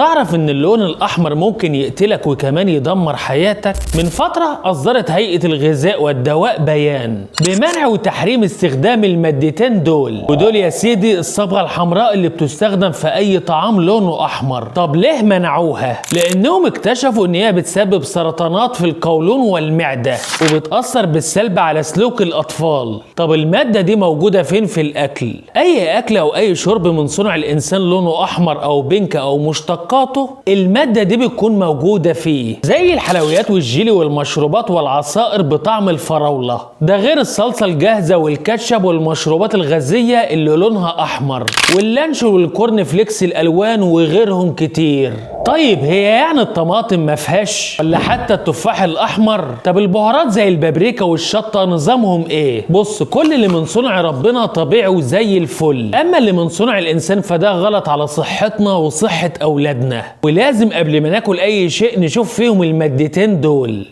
تعرف ان اللون الاحمر ممكن يقتلك وكمان يدمر حياتك؟ من فترة اصدرت هيئة الغذاء والدواء بيان بمنع وتحريم استخدام المادتين دول، ودول يا سيدي الصبغة الحمراء اللي بتستخدم في اي طعام لونه احمر. طب ليه منعوها؟ لانهم اكتشفوا ان هي بتسبب سرطانات في القولون والمعدة وبتأثر بالسلب على سلوك الاطفال. طب المادة دي موجودة فين في الاكل؟ اي اكل او اي شرب من صنع الانسان لونه احمر او بينك او مشتقاته المادة دي بتكون موجودة فيه، زي الحلويات والجيلي والمشروبات والعصائر بطعم الفراولة، ده غير الصلصة الجاهزة والكاتشب والمشروبات الغازية اللي لونها احمر واللانشون والكورن فليكس الالوان وغيرهم كتير. طيب هي يعني الطماطم ما فيهاش ولا حتى التفاح الاحمر؟ طب البهارات زي البابريكا والشطة نظامهم ايه؟ بص، كل اللي من صنع ربنا طبيعي وزي الفل، اما اللي من صنع الانسان فده غلط على صحتنا وصحة اولادنا، ولازم قبل ما ناكل اي شيء نشوف فيهم المادتين دول.